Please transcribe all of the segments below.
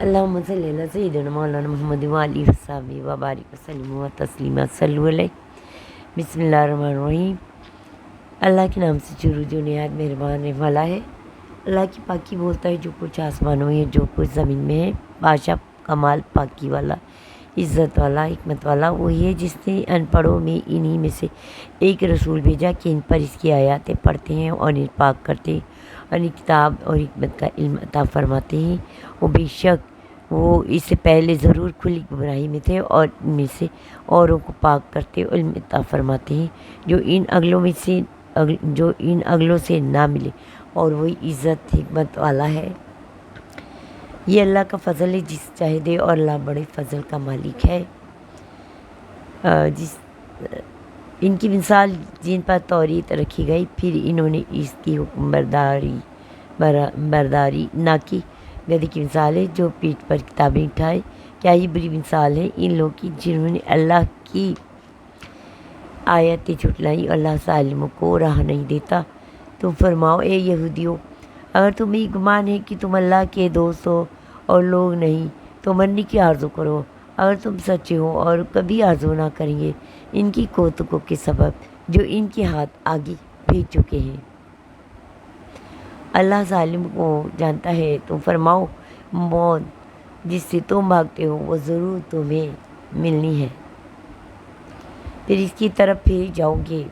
اللہم صلی علی سیدنا مولانا محمد وآلہ وصحبہ وبارک وسلم و تسلیما صلو علیہ۔ بسم اللہ الرحمن الرحیم۔ اللہ کے نام سے شروع جو نہایت مہربان رحم والا ہے۔ اللہ کی پاکی بولتا ہے جو کچھ آسمانوں میں ہے، جو کچھ زمین میں ہے۔ بادشاہ کمال پاکی والا، عزت والا، حکمت والا وہی ہے جس نے ان پڑھوں میں انہی میں سے ایک رسول بھیجا کہ ان پر اس کی آیاتیں پڑھتے ہیں اور انہیں پاک کرتے ہیں اور انہیں کتاب اور حکمت کا علم عطا فرماتے ہیں۔ وہ بے شک وہ اس سے پہلے ضرور کھلی گمراہی میں تھے اور ان میں سے اوروں کو پاک کرتے اور علم عطا فرماتے ہیں جو ان اگلوں سے نہ ملے، اور وہی عزت حکمت والا ہے۔ یہ اللہ کا فضل ہے جس چاہے دے، اور اللہ بڑے فضل کا مالک ہے۔ ان کی مثال جن پر توریت رکھی گئی پھر انہوں نے اس کی حکم برداری نہ کی، گدھے کی مثال ہے جو پیٹھ پر کتابیں اٹھائے۔ کیا ہی بری مثال ہے ان لوگوں کی جنہوں نے اللہ کی آیتیں جھٹلائیں، اور اللہ ظالموں کو راہ نہیں دیتا۔ تم فرماؤ اے یہودیوں، اگر تمہیں گمان ہے کہ تم اللہ کے دوست ہو اور لوگ نہیں تو مرنے کی آرزو کرو۔ اگر تم سچے ہو اور کبھی آرزو نہ کریں گے ان کی کوتکوں کے سبب جو ان کے ہاتھ آگے بھیج چکے ہیں۔ اللہ ظالم کو جانتا ہے۔ تم فرماؤ موت جس سے تم بھاگتے ہو وہ ضرور تمہیں ملنی ہے، پھر اس کی طرف پھر جاؤ گے۔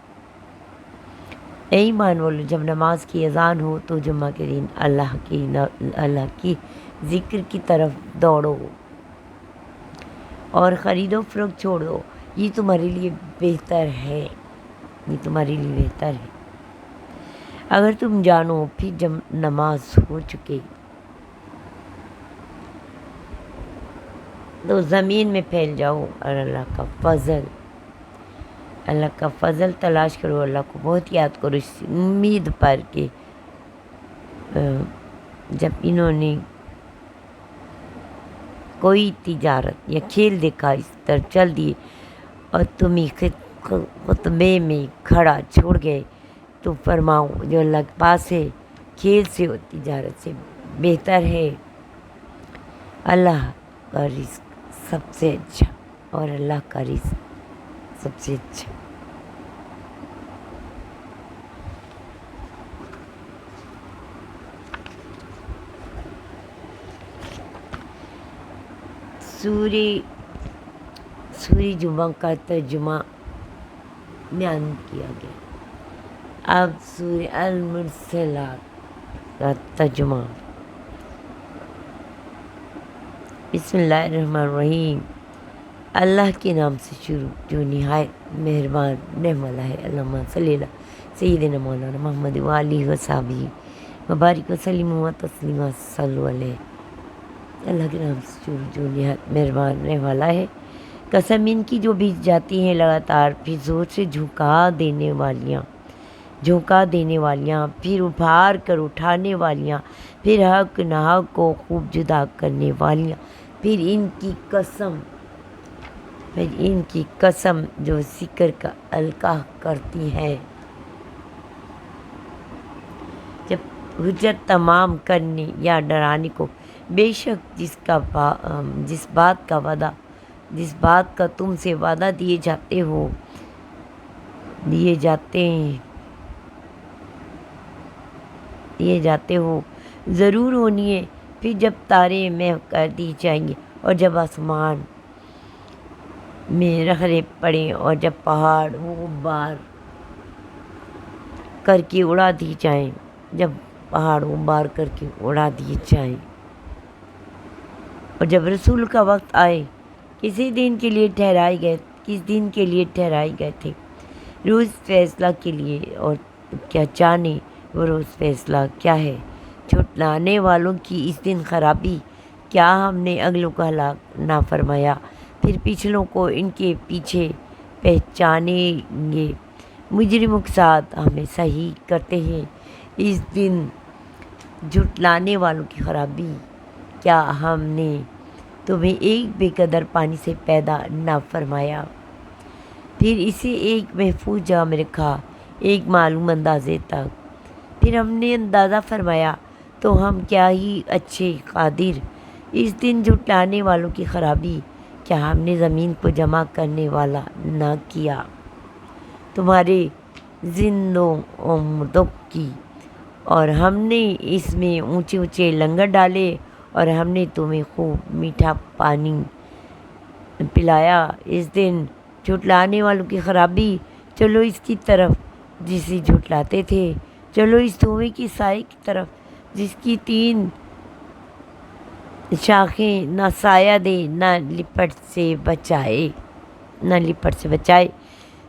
اے ایمان والو، جب نماز کی اذان ہو تو جمعہ کے دن اللہ کی ذکر کی طرف دوڑو اور خرید و فروخت چھوڑ دو، یہ تمہارے لیے بہتر ہے، یہ تمہارے لیے بہتر ہے اگر تم جانو۔ پھر جب نماز ہو چکے تو زمین میں پھیل جاؤ اور اللہ کا فضل تلاش کرو، اللہ کو بہت یاد کرو اس امید پر کہ جب انہوں نے کوئی تجارت یا کھیل دیکھا اس طرح چل دیے اور تمہیں خطبے میں کھڑا چھوڑ گئے تو فرماؤ جو اللہ کے پاس ہے کھیل سے اور تجارت سے بہتر ہے۔ اللہ کا رزق سب سے اچھا، اور اللہ کا رزق سب سے اچھا۔ سورہ جمعہ کا ترجمہ بیان کیا گیا۔ اب سورہ المرسلات کا ترجمہ۔ بسم اللہ الرحمن الرحیم۔ اللہ کے نام سے شروع جو نہایت مہربان رحم والا ہے۔ اللہم صلی علی سیدنا مولانا محمد وآلہ وصحبہ وبارک وسلم و تسلیما صلو علیہ۔ اللہ کے نام سے شروع جو نہایت مہربان رحم والا ہے۔ قسم ان کی جو بیت جاتی ہیں لگاتار، پھر زور سے جھونکا دینے والیاں، پھر ابھار کر اٹھانے والیاں، پھر حق ناحق کو خوب جدا کرنے والیاں، پھر ان کی قسم جو ذکر کا القاح کرتی ہیں۔ جب حجت تمام کرنے یا ڈرانے کو، بے شک جس بات کا تم سے وعدہ دیے جاتے ہو ضرور ہونی ہے، پھر جب تارے محو کر دی جائیں گے، اور جب آسمان میں رخرے پڑیں، اور جب پہاڑ غبار کر کے اڑا دی جائیں، اور جب رسول کا وقت آئے، کس دن کے لیے ٹھہرائے گئے تھے روز فیصلہ کے لیے، اور کیا جانے وہ روز فیصلہ کیا ہے۔ جھٹلانے والوں کی اس دن خرابی، کیا ہم نے اگلوں کا ہلاک نہ فرمایا، پھر پچھلوں کو ان کے پیچھے پہچانیں گے۔ مجرموں کے ساتھ ہمیں صحیح کرتے ہیں اس دن جھٹلانے والوں کی خرابی، کیا ہم نے تمہیں ایک بے قدر پانی سے پیدا نہ فرمایا، پھر اسے ایک محفوظ جگہ میں رکھا، ایک معلوم اندازے تک، پھر ہم نے اندازہ فرمایا تو ہم کیا ہی اچھے قادر اس دن جھٹلانے والوں کی خرابی، کیا ہم نے زمین کو جمع کرنے والا نہ کیا، تمہارے زندوں و مردوں کی، اور ہم نے اس میں اونچے اونچے لنگر ڈالے، اور ہم نے تمہیں خوب میٹھا پانی پلایا۔ اس دن جھٹلانے والوں کی خرابی، چلو اس کی طرف جسے جھٹلاتے تھے، چلو اس دھویں کی سائے کی طرف جس کی 3 شاخیں نہ سایہ دے نہ لپٹ سے بچائے۔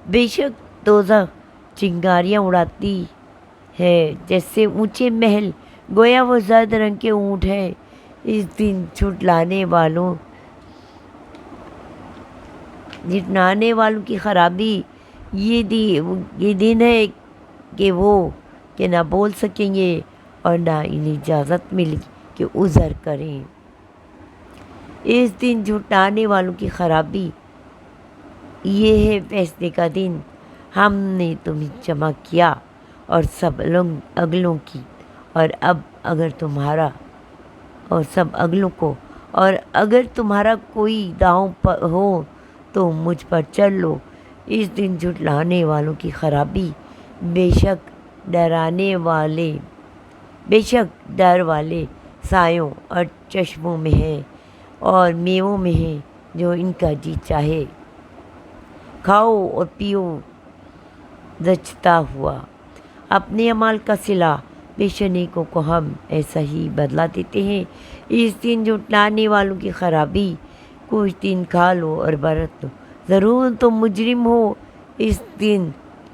بے شک دوزخ چنگاریاں اڑاتی ہے جیسے اونچے محل، گویا وہ زرد رنگ کے اونٹ ہے۔ اس دن جھٹلانے والوں کی خرابی، یہ دن ہے کہ نہ بول سکیں گے اور نہ انہیں اجازت ملے گی کہ عذر کریں۔ اس دن جھٹلانے والوں کی خرابی، یہ ہے فیصلے کا دن، ہم نے تمہیں جمع کیا اور سب اگلوں کی، اور اگر تمہارا کوئی داؤں ہو تو مجھ پر چل لو۔ اس دن جھٹلانے والوں کی خرابی، بے شک ڈر والے سایوں اور چشموں میں ہے اور میووں میں ہے جو ان کا جی چاہے کھاؤ اور پیو زچتا ہوا۔ اپنے اعمال کا صلہ، بے شک نیکوں کو ہم ایسا ہی بدلہ دیتے ہیں۔ اس دن جھٹلانے والوں کی خرابی، کچھ دن کھا لو اور برت لو، ضرور تم مجرم ہو۔ اس دن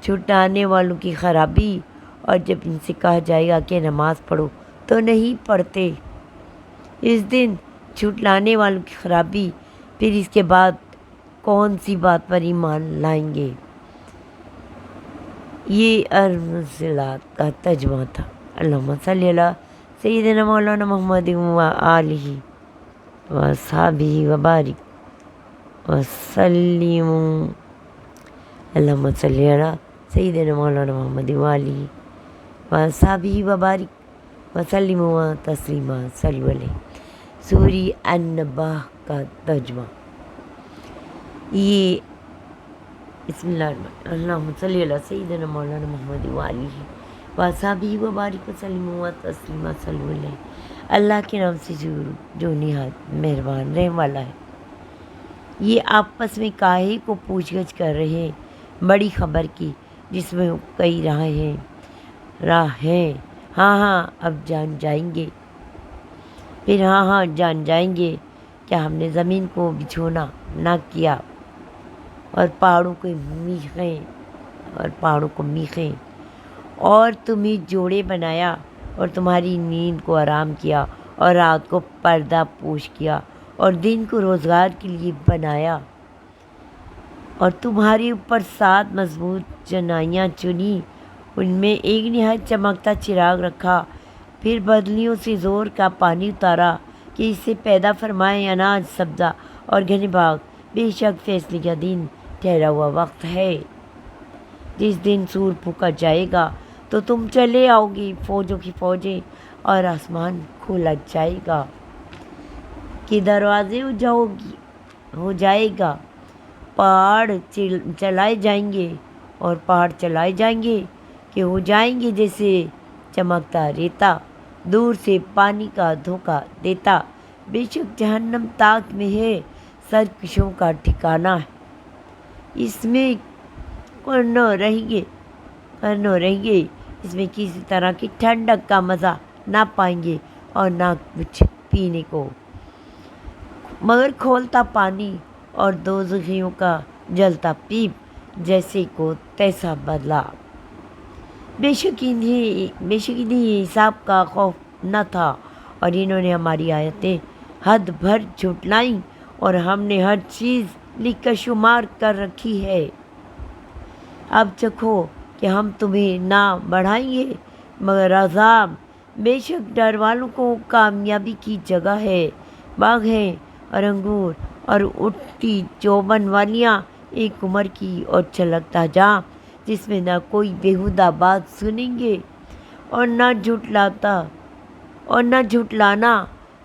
جھٹلانے والوں کی خرابی، اور جب ان سے کہا جائے گا کہ نماز پڑھو تو نہیں پڑھتے۔ اس دن جھٹلانے والوں کی خرابی، پھر اس کے بعد کون سی بات پر ایمان لائیں گے۔ یہ ارسلات کا ترجمہ تھا۔ اللہم صلی علی سیدنا مولانا محمد و آلہ و صحبہ وبارک وسلم۔ اللہم صلی علی سیدنا مولانا محمد و آلہ و صحبہ وبارک وسلم تسلیما صلی علیہ۔ سورہ النبا کا ترجمہ۔ یہ بسم اللہ الرحمن الرحیم۔ اللہم صلی علی سیدنا مولانا محمد و آلہ و صحبہ وبارک وسلم تسلیما صلی علیہ۔ اللہ کے نام سے شروع جو نہایت مہربان رحم والا ہے۔ یہ آپس میں کاہے کو پوچھ گچھ کر رہے ہیں بڑی خبر کی، جس میں کئی راہ ہیں، ہاں اب جان جائیں گے، پھر ہاں جان جائیں گے، کیا ہم نے زمین کو بچھونا نہ کیا اور پہاڑوں کو میخیں اور تمہیں جوڑے بنایا اور تمہاری نیند کو آرام کیا اور رات کو پردہ پوش کیا اور دن کو روزگار کے لیے بنایا اور تمہارے اوپر 7 مضبوط چنائیاں چنی، ان میں ایک نہایت چمکتا چراغ رکھا، پھر بدلیوں سے زور کا پانی اتارا کہ اس سے پیدا فرمائے اناج سبزہ اور گھنے باغ۔ بے شک فیصلے کا دن ٹھہرا ہوا وقت ہے، جس دن سور پھونکا جائے گا تو تم چلے آؤ گے فوجوں کی فوجیں، اور آسمان کھولا جائے گا کہ دروازے ہو جائے گا، پہاڑ چلائے جائیں گے اور پہاڑ چلائے جائیں گے کہ ہو جائیں گے جیسے چمکتا ریتا دور سے پانی کا دھوکہ دیتا۔ بے شک جہنم تاک میں ہے، سرکشوں کا ٹھکانہ ہے، اس میں کرنو رہیں گے، اس میں کسی طرح کی ٹھنڈک کا مزہ نہ پائیں گے اور نہ کچھ پینے کو مگر کھولتا پانی اور دوزخیوں کا جلتا پیپ جیسے کو تیسا بدلہ۔ بے شک انہیں حساب کا خوف نہ تھا اور انہوں نے ہماری آیتیں حد بھر جھٹلائیں، اور ہم نے ہر چیز لکھ کر شمار کر رکھی ہے۔ اب چکھو کہ ہم تمہیں نہ بڑھائیں گے مگر عذاب۔ بے شک ڈر والوں کو کامیابی کی جگہ ہے، باغ ہیں اور انگور اور اٹھتی چوبن والیاں، ایک عمر کی اور چھلکتا جام، جس میں نہ کوئی بیہودہ بات سنیں گے اور نہ جھٹلانا،